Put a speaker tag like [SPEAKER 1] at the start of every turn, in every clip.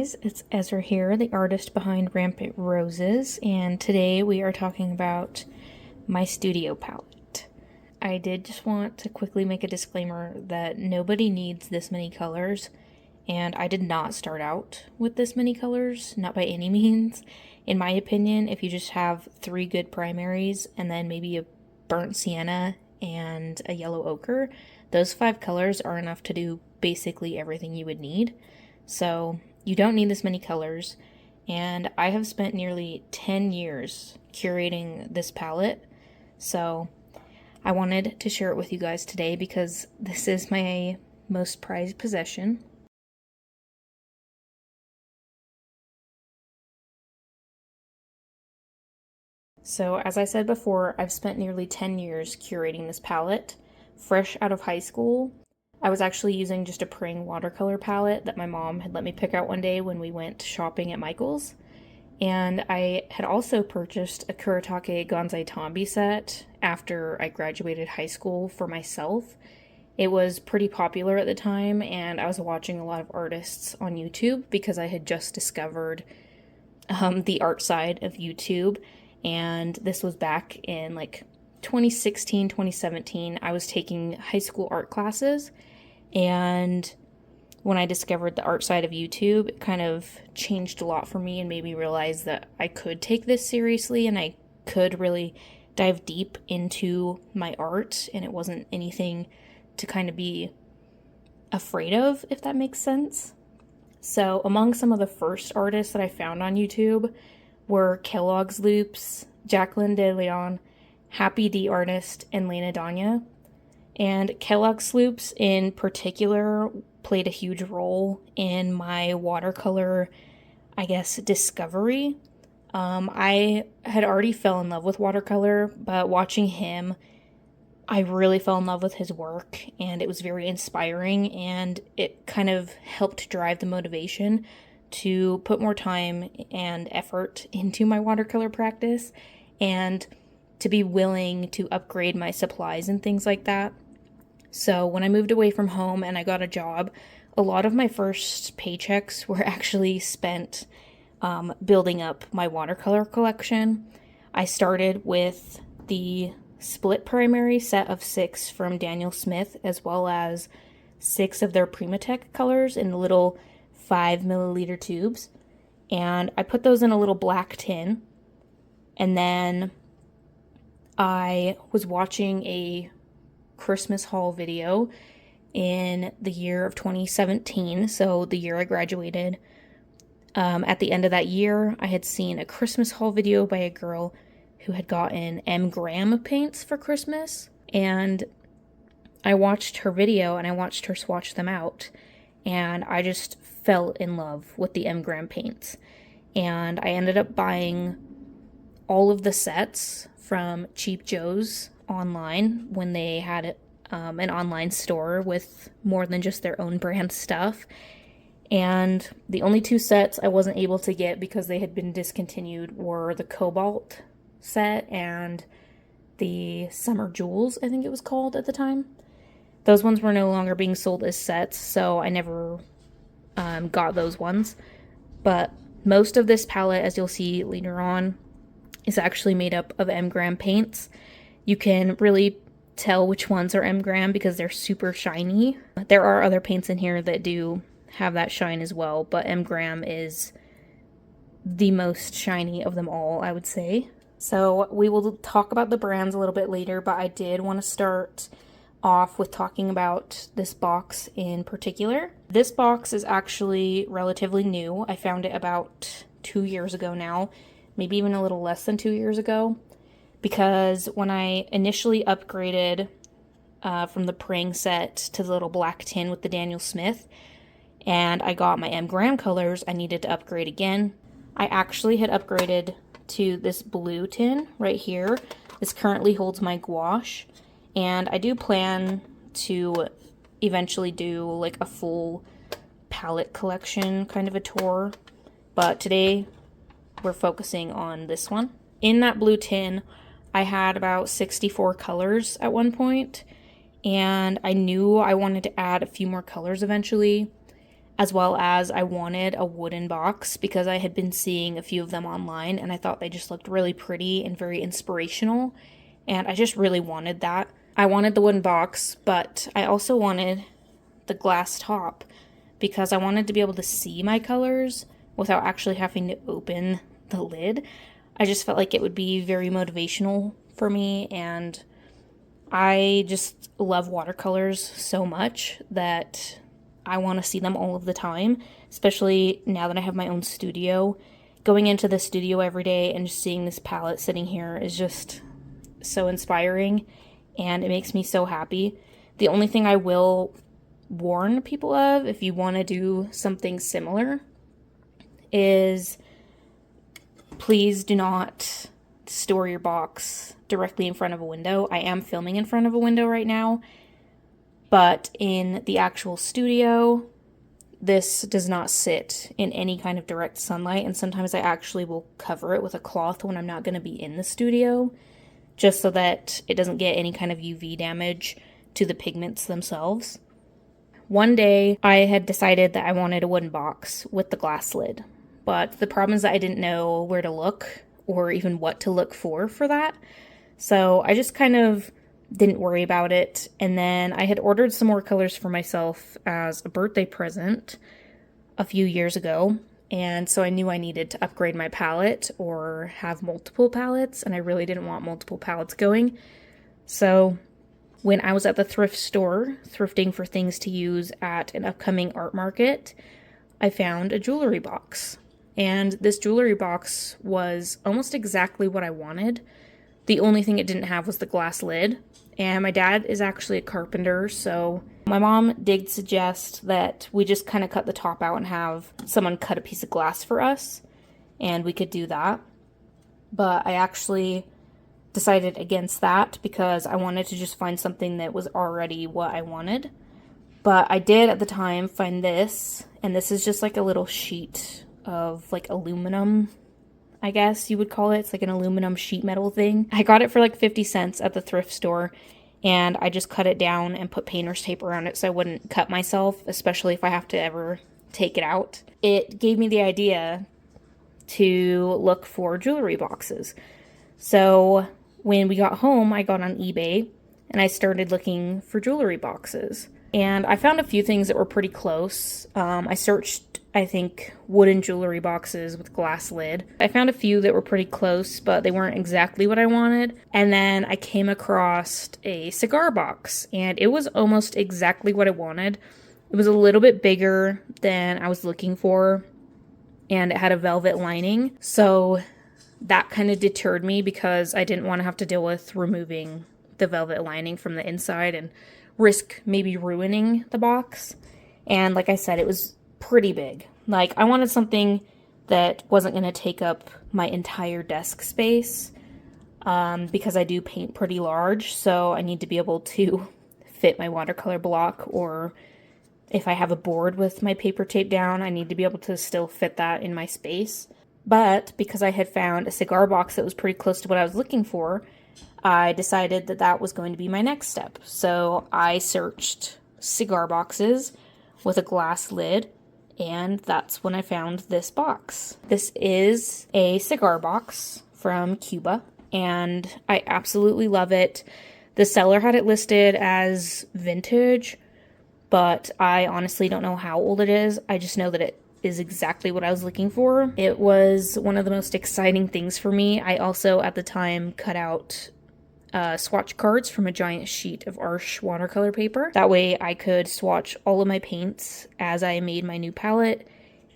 [SPEAKER 1] guys, it's Ezra here, the artist behind Rampant Roses, and today we are talking about my studio palette. I did just want to quickly make a disclaimer that nobody needs this many colors, and I did not start out with this many colors, not by any means. In my opinion, if you just have 3 good primaries and then maybe a burnt sienna and a yellow ochre, those 5 colors are enough to do basically everything you would need. So you don't need this many colors, and I have spent nearly 10 years curating this palette, so I wanted to share it with you guys today because this is my most prized possession. So as I said before, I've spent nearly 10 years curating this palette. Fresh out of high school, I was actually using just a Prang watercolor palette that my mom had let me pick out one day when we went shopping at Michael's. And I had also purchased a Kuretake Gonzai Tombi set after I graduated high school for myself. It was pretty popular at the time, and I was watching a lot of artists on YouTube because I had just discovered the art side of YouTube. And this was back in like 2016, 2017. I was taking high school art classes, and when I discovered the art side of YouTube, it kind of changed a lot for me and made me realize that I could take this seriously and I could really dive deep into my art, and it wasn't anything to kind of be afraid of, if that makes sense. So among some of the first artists that I found on YouTube were Kellogg's Loops, Jacqueline De Leon, Happy D Artist, and Lena Danya. And Kellogg's Loops in particular played a huge role in my watercolor, I guess, discovery. I had already fell in love with watercolor, but watching him, I really fell in love with his work, and it was very inspiring, and it kind of helped drive the motivation to put more time and effort into my watercolor practice, and to be willing to upgrade my supplies and things like that. So when I moved away from home and I got a job, a lot of my first paychecks were actually spent building up my watercolor collection. I started with the split primary set of 6 from Daniel Smith, as well as 6 of their Primatech colors in the little 5 milliliter tubes. And I put those in a little black tin. And then I was watching a Christmas haul video in the year of 2017, so the year I graduated. At the end of that year, I had seen a Christmas haul video by a girl who had gotten M. Graham paints for Christmas, and I watched her video and I watched her swatch them out, and I just fell in love with the M. Graham paints. And I ended up buying all of the sets from Cheap Joe's online when they had an online store with more than just their own brand stuff. And the only 2 sets I wasn't able to get because they had been discontinued were the Cobalt set and the Summer Jewels, I think it was called at the time. Those ones were no longer being sold as sets, so I never got those ones. But most of this palette, as you'll see later on, is actually made up of M. Graham paints. You can really tell which ones are M. Graham because they're super shiny. There are other paints in here that do have that shine as well, but M. Graham is the most shiny of them all, I would say. So we will talk about the brands a little bit later, but I did want to start off with talking about this box in particular. This box is actually relatively new. I found it about 2 years ago now, maybe even a little less than 2 years ago. Because when I initially upgraded from the Prang set to the little black tin with the Daniel Smith, and I got my M. Graham colors, I needed to upgrade again. I actually had upgraded to this blue tin right here. This currently holds my gouache, and I do plan to eventually do like a full palette collection kind of a tour, but today we're focusing on this one. In that blue tin, I had about 64 colors at one point, and I knew I wanted to add a few more colors eventually. as well as I wanted a wooden box because I had been seeing a few of them online and I thought they just looked really pretty and very inspirational, and I just really wanted that. I wanted the wooden box, but I also wanted the glass top because I wanted to be able to see my colors without actually having to open the lid. I just felt like it would be very motivational for me, and I just love watercolors so much that I want to see them all of the time, especially now that I have my own studio. Going into the studio every day and just seeing this palette sitting here is just so inspiring, and it makes me so happy. The only thing I will warn people of, if you want to do something similar, is please do not store your box directly in front of a window. I am filming in front of a window right now, but in the actual studio, this does not sit in any kind of direct sunlight, and sometimes I actually will cover it with a cloth when I'm not going to be in the studio, just so that it doesn't get any kind of UV damage to the pigments themselves. One day, I had decided that I wanted a wooden box with the glass lid, but the problem is that I didn't know where to look or even what to look for that. So I just kind of didn't worry about it. And then I had ordered some more colors for myself as a birthday present a few years ago. And so I knew I needed to upgrade my palette or have multiple palettes, and I really didn't want multiple palettes going. So when I was at the thrift store, thrifting for things to use at an upcoming art market, I found a jewelry box. And this jewelry box was almost exactly what I wanted. The only thing it didn't have was the glass lid. And my dad is actually a carpenter, so my mom did suggest that we just kind of cut the top out and have someone cut a piece of glass for us, and we could do that. But I actually decided against that because I wanted to just find something that was already what I wanted. But I did at the time find this, and this is just like a little sheet of like aluminum, I guess you would call it. It's like an aluminum sheet metal thing. I got it for like 50 cents at the thrift store, and I just cut it down and put painter's tape around it so I wouldn't cut myself, especially if I have to ever take it out. It gave me the idea to look for jewelry boxes. So when we got home, I got on eBay and I started looking for jewelry boxes. And I found a few things that were pretty close. I searched, I think, wooden jewelry boxes with glass lid. I found a few that were pretty close, but they weren't exactly what I wanted. And then I came across a cigar box, and it was almost exactly what I wanted. It was a little bit bigger than I was looking for, and it had a velvet lining. So that kind of deterred me because I didn't want to have to deal with removing the velvet lining from the inside and risk maybe ruining the box. And like I said, it was pretty big. Like, I wanted something that wasn't going to take up my entire desk space, because I do paint pretty large, so I need to be able to fit my watercolor block, or if I have a board with my paper tape down, I need to be able to still fit that in my space. But because I had found a cigar box that was pretty close to what I was looking for, I decided that that was going to be my next step. So I searched cigar boxes with a glass lid, and that's when I found this box. This is a cigar box from Cuba, and I absolutely love it. The seller had it listed as vintage, but I honestly don't know how old it is. I just know that it is exactly what I was looking for. It was one of the most exciting things for me. I also, at the time, cut out swatch cards from a giant sheet of Arches watercolor paper. That way I could swatch all of my paints as I made my new palette,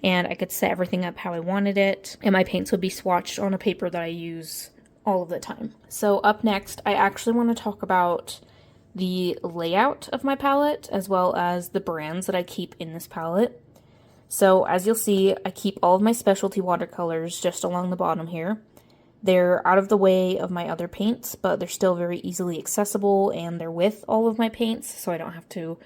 [SPEAKER 1] and I could set everything up how I wanted it, and my paints would be swatched on a paper that I use all of the time. So up next, I actually want to talk about the layout of my palette as well as the brands that I keep in this palette. So as you'll see, I keep all of my specialty watercolors just along the bottom here. They're out of the way of my other paints, but they're still very easily accessible, and they're with all of my paints, so I don't have to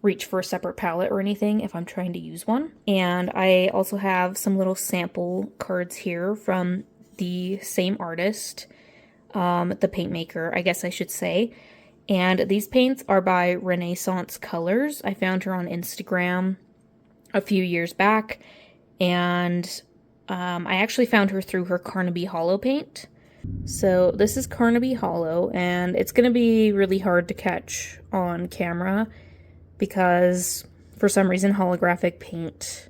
[SPEAKER 1] reach for a separate palette or anything if I'm trying to use one. And I also have some little sample cards here from the same artist, the paint maker, I guess I should say. And these paints are by Renaissance Colors. I found her on Instagram. a few years back, and I actually found her through her Carnaby Hollow paint. So this is Carnaby Hollow, and it's going to be really hard to catch on camera because for some reason holographic paint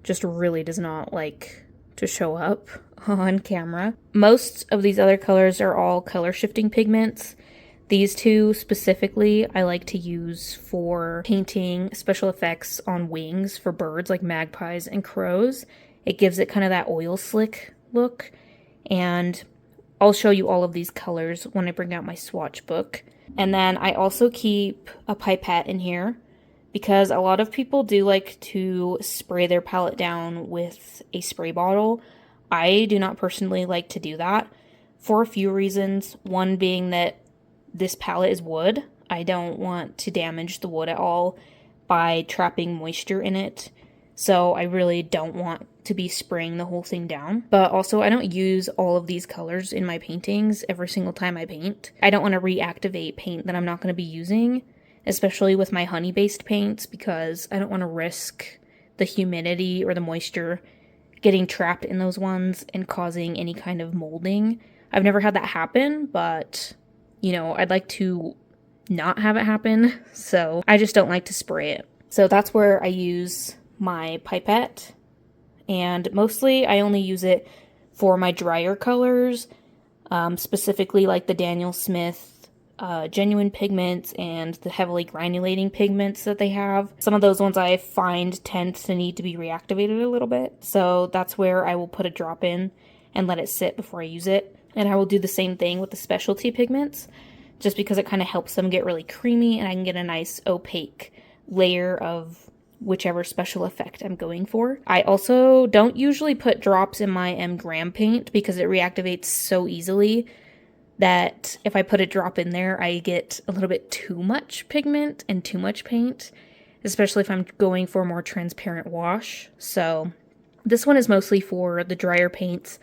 [SPEAKER 1] just really does not like to show up on camera. Most of these other colors are all color shifting pigments. These two specifically I like to use for painting special effects on wings for birds like magpies and crows. It gives it kind of that oil slick look, and I'll show you all of these colors when I bring out my swatch book. And then I also keep a pipette in here because a lot of people do like to spray their palette down with a spray bottle. I do not personally like to do that for a few reasons. One being that this palette is wood. I don't want to damage the wood at all by trapping moisture in it. So I really don't want to be spraying the whole thing down. But also I don't use all of these colors in my paintings every single time I paint. I don't want to reactivate paint that I'm not going to be using, especially with my honey-based paints, because I don't want to risk the humidity or the moisture getting trapped in those ones and causing any kind of molding. I've never had that happen, but you know, I'd like to not have it happen, so I just don't like to spray it. So that's where I use my pipette, and mostly I only use it for my drier colors, specifically like the Daniel Smith genuine pigments and the heavily granulating pigments that they have. Some of those ones I find tend to need to be reactivated a little bit, so that's where I will put a drop in and let it sit before I use it. And I will do the same thing with the specialty pigments, just because it kind of helps them get really creamy and I can get a nice opaque layer of whichever special effect I'm going for. I also don't usually put drops in my M Graham paint because it reactivates so easily that if I put a drop in there, I get a little bit too much pigment and too much paint, especially if I'm going for a more transparent wash. So this one is mostly for the drier paints.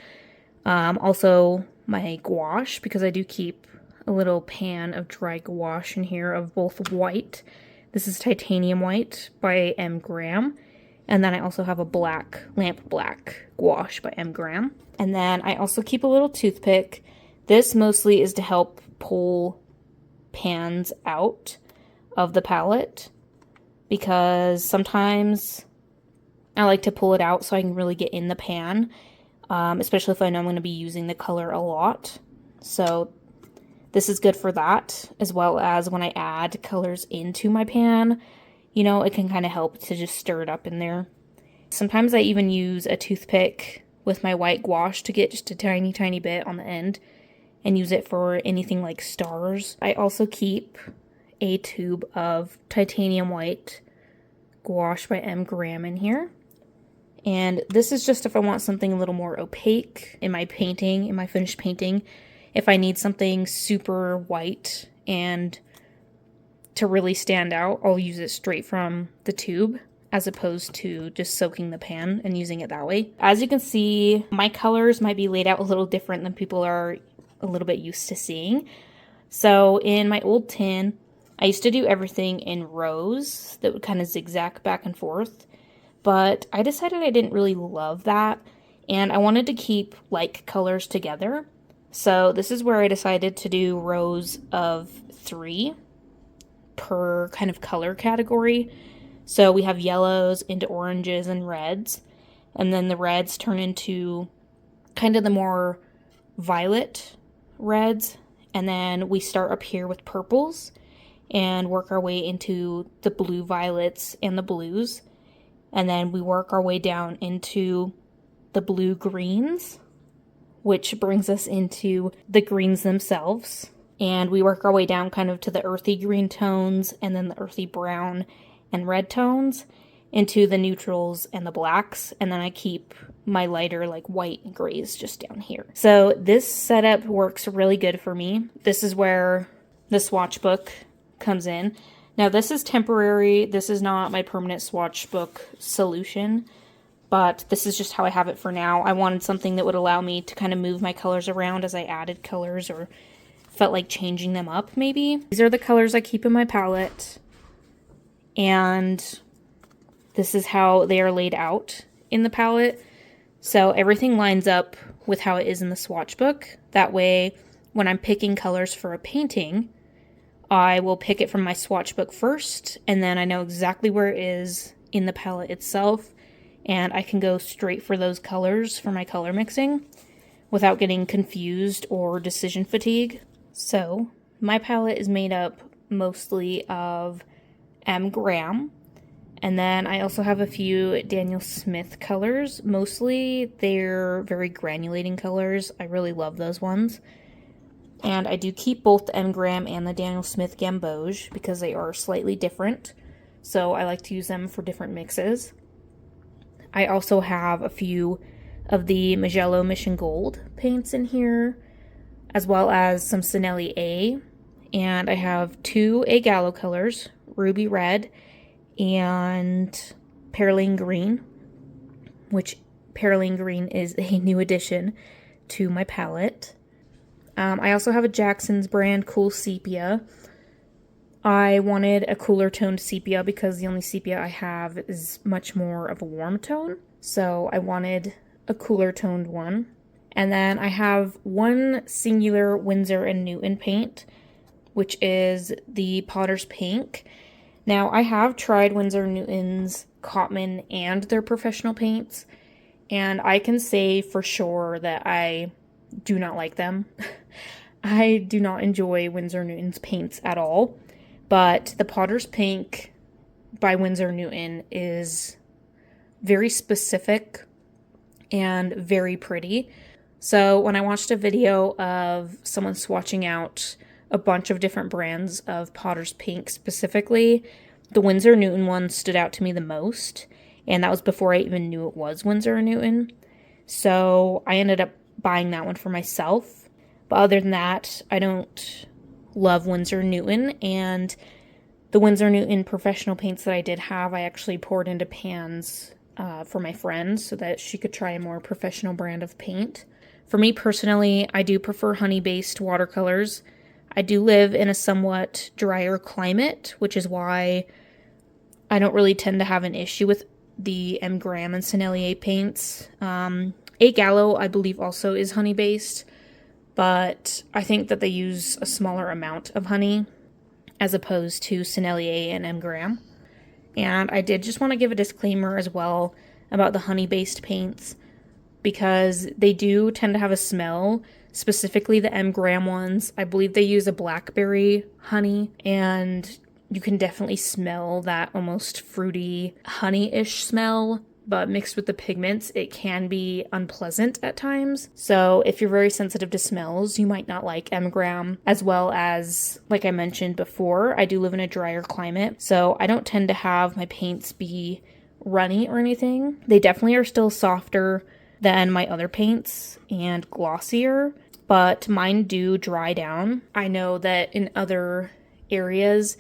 [SPEAKER 1] Also my gouache, because I do keep a little pan of dry gouache in here of both white. This is titanium white by M Graham. And then I also have a black, lamp black gouache by M Graham. And then I also keep a little toothpick. This mostly is to help pull pans out of the palette, because sometimes I like to pull it out so I can really get in the pan. Especially if I know I'm going to be using the color a lot. So this is good for that, as well as when I add colors into my pan, you know, it can kind of help to just stir it up in there. Sometimes I even use a toothpick with my white gouache to get just a tiny, tiny bit on the end and use it for anything like stars. I also keep a tube of titanium white gouache by M Graham in here. And this is just if I want something a little more opaque in my painting, in my finished painting. If I need something super white and to really stand out, I'll use it straight from the tube as opposed to just soaking the pan and using it that way. As you can see, my colors might be laid out a little different than people are a little bit used to seeing. So in my old tin, I used to do everything in rows that would kind of zigzag back and forth. But I decided I didn't really love that, and I wanted to keep like colors together. So this is where I decided to do rows of 3 per kind of color category. So we have yellows into oranges and reds, and then the reds turn into kind of the more violet reds, and then we start up here with purples and work our way into the blue violets and the blues. And then we work our way down into the blue greens, which brings us into the greens themselves. And we work our way down kind of to the earthy green tones and then the earthy brown and red tones into the neutrals and the blacks. And then I keep my lighter like white and grays just down here. So this setup works really good for me. This is where the swatch book comes in. Now this is temporary, this is not my permanent swatch book solution, but this is just how I have it for now. I wanted something that would allow me to kind of move my colors around as I added colors or felt like changing them up maybe. These are the colors I keep in my palette, and this is how they are laid out in the palette. So everything lines up with how it is in the swatch book. That way, when I'm picking colors for a painting, I will pick it from my swatch book first, and then I know exactly where it is in the palette itself, and I can go straight for those colors for my color mixing without getting confused or decision fatigue. So my palette is made up mostly of M. Graham, and then I also have a few Daniel Smith colors. Mostly they're very granulating colors. I really love those ones. And I do keep both the M. Graham and the Daniel Smith Gamboge because they are slightly different. So I like to use them for different mixes. I also have a few of the Magello Mission Gold paints in here, as well as some Cinelli A. And I have two A Gallo colors, Ruby Red and Perylene Green, which Perylene Green is a new addition to my palette. I also have a Jackson's brand Cool Sepia. I wanted a cooler toned sepia because the only sepia I have is much more of a warm tone. So I wanted a cooler toned one. And then I have one singular Winsor & Newton paint, which is the Potter's Pink. Now, I have tried Winsor & Newton's Cotman and their professional paints, and I can say for sure that I do not like them. I do not enjoy Winsor & Newton's paints at all, but the Potter's Pink by Winsor & Newton is very specific and very pretty. So when I watched a video of someone swatching out a bunch of different brands of Potter's Pink specifically, the Winsor & Newton one stood out to me the most, and that was before I even knew it was Winsor & Newton. So I ended up buying that one for myself. But other than that, I don't love Winsor & Newton, and the Winsor & Newton professional paints that I did have, I actually poured into pans for my friend so that she could try a more professional brand of paint. For me personally, I do prefer honey-based watercolors. I do live in a somewhat drier climate, which is why I don't really tend to have an issue with the M. Graham and Cinelli A paints. A Gallo, I believe, also is honey-based, but I think that they use a smaller amount of honey as opposed to Cinelli A and M. Graham. And I did just want to give a disclaimer as well about the honey-based paints, because they do tend to have a smell. Specifically the M. Graham ones, I believe they use a blackberry honey, and you can definitely smell that almost fruity honey-ish smell, but mixed with the pigments, it can be unpleasant at times. So if you're very sensitive to smells, you might not like M. Graham, as well as, like I mentioned before, I do live in a drier climate, so I don't tend to have my paints be runny or anything. They definitely are still softer than my other paints and glossier, but mine do dry down. I know that in other areas,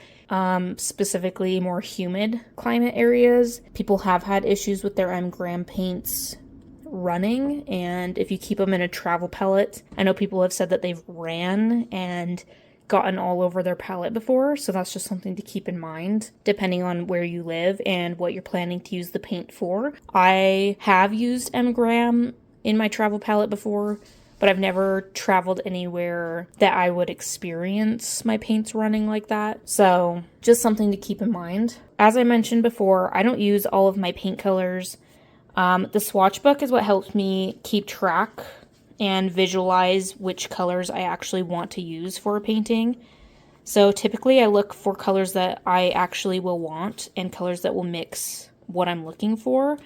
[SPEAKER 1] specifically more humid climate areas, people have had issues with their M. Graham paints running, and if you keep them in a travel palette, I know people have said that they've ran and gotten all over their palette before, so that's just something to keep in mind depending on where you live and what you're planning to use the paint for. I have used M. Graham in my travel palette before, but I've never traveled anywhere that I would experience my paints running like that, so just something to keep in mind. As I mentioned before, I don't use all of my paint colors. The swatch book is what helps me keep track and visualize which colors I actually want to use for a painting. So typically I look for colors that I actually will want and colors that will mix what I'm looking for,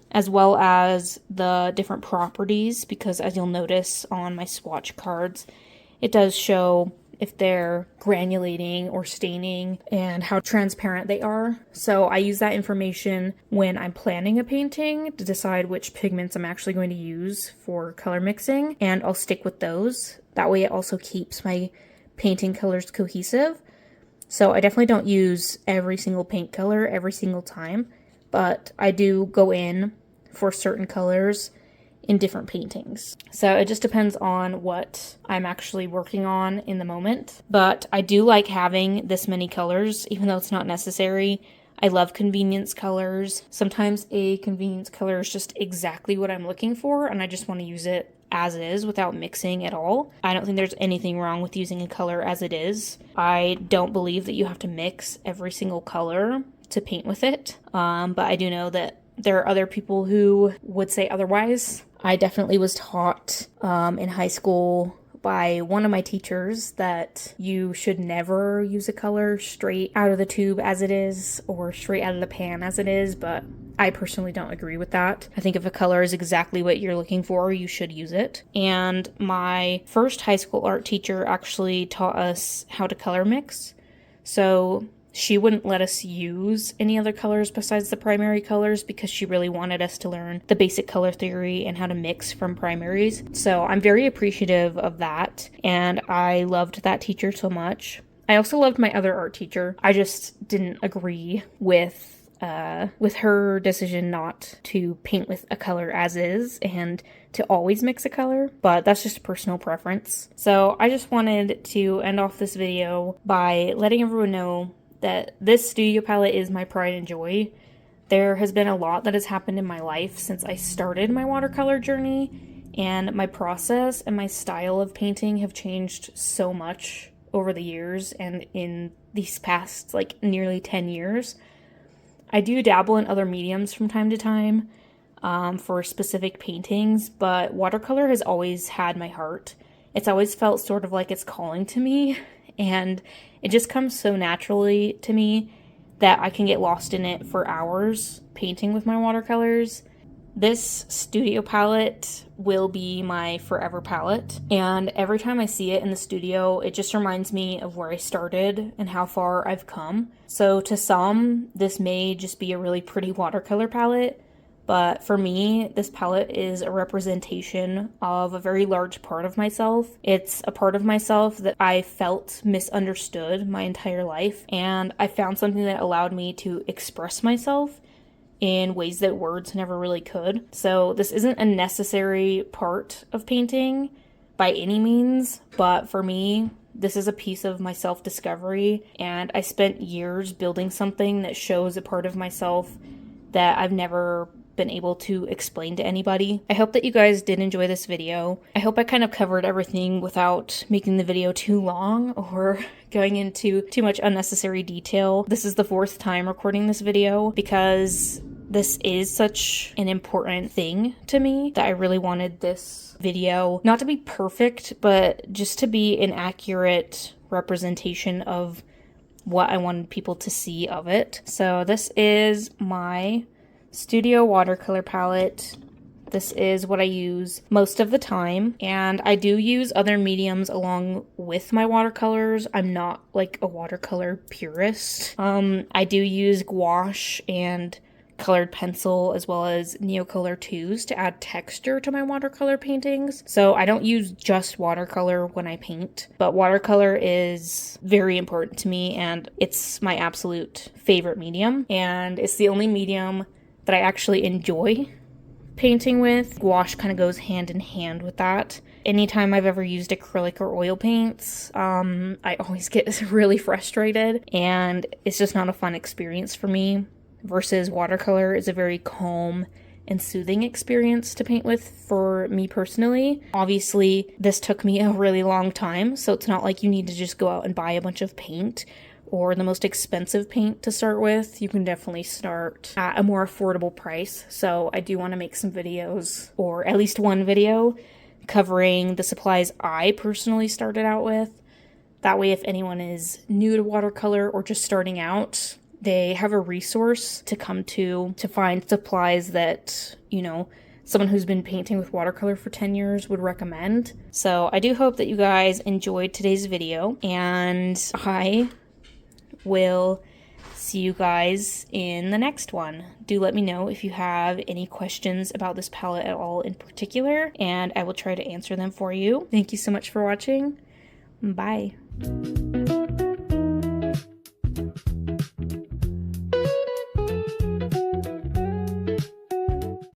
[SPEAKER 1] as well as the different properties, because as you'll notice on my swatch cards, it does show if they're granulating or staining and how transparent they are. So I use that information when I'm planning a painting to decide which pigments I'm actually going to use for color mixing, and I'll stick with those. That way it also keeps my painting colors cohesive. So I definitely don't use every single paint color every single time, but I do go in for certain colors in different paintings. So it just depends on what I'm actually working on in the moment. But I do like having this many colors, even though it's not necessary. I love convenience colors. Sometimes a convenience color is just exactly what I'm looking for, and I just want to use it as is without mixing at all. I don't think there's anything wrong with using a color as it is. I don't believe that you have to mix every single color to paint with it, but I do know that there are other people who would say otherwise. I definitely was taught in high school by one of my teachers that you should never use a color straight out of the tube as it is or straight out of the pan as it is, but I personally don't agree with that. I think if a color is exactly what you're looking for, you should use it. And my first high school art teacher actually taught us how to color mix. So she wouldn't let us use any other colors besides the primary colors because she really wanted us to learn the basic color theory and how to mix from primaries. So I'm very appreciative of that, and I loved that teacher so much. I also loved my other art teacher. I just didn't agree with her decision not to paint with a color as is and to always mix a color, but that's just a personal preference. So I just wanted to end off this video by letting everyone know that this studio palette is my pride and joy. There has been a lot that has happened in my life since I started my watercolor journey, and my process and my style of painting have changed so much over the years and in these past nearly 10 years. I do dabble in other mediums from time to time for specific paintings, but watercolor has always had my heart. It's always felt sort of like it's calling to me, and it just comes so naturally to me that I can get lost in it for hours painting with my watercolors. This studio palette will be my forever palette, and every time I see it in the studio, it just reminds me of where I started and how far I've come. So to some, this may just be a really pretty watercolor palette, but for me, this palette is a representation of a very large part of myself. It's a part of myself that I felt misunderstood my entire life, and I found something that allowed me to express myself in ways that words never really could. So this isn't a necessary part of painting by any means, but for me, this is a piece of my self-discovery, and I spent years building something that shows a part of myself that I've never been able to explain to anybody. I hope that you guys did enjoy this video. I hope I kind of covered everything without making the video too long or going into too much unnecessary detail. This is the 4th time recording this video because this is such an important thing to me that I really wanted this video not to be perfect, but just to be an accurate representation of what I wanted people to see of it. So this is my studio watercolor palette. This is what I use most of the time, and I do use other mediums along with my watercolors. I'm not like a watercolor purist. I do use gouache and colored pencil as well as Neocolor 2s to add texture to my watercolor paintings. So I don't use just watercolor when I paint, but watercolor is very important to me, and it's my absolute favorite medium, and it's the only medium that I actually enjoy painting with. Gouache kind of goes hand in hand with that. Anytime I've ever used acrylic or oil paints, I always get really frustrated, and it's just not a fun experience for me, versus watercolor is a very calm and soothing experience to paint with for me personally. Obviously, this took me a really long time, so it's not like you need to just go out and buy a bunch of paint or the most expensive paint to start with. You can definitely start at a more affordable price. So I do want to make some videos, or at least one video, covering the supplies I personally started out with. That way, if anyone is new to watercolor or just starting out, they have a resource to come to find supplies that, you know, someone who's been painting with watercolor for 10 years would recommend. So I do hope that you guys enjoyed today's video, and I will see you guys in the next one. Do let me know if you have any questions about this palette at all in particular, and I will try to answer them for you. Thank you so much for watching. Bye.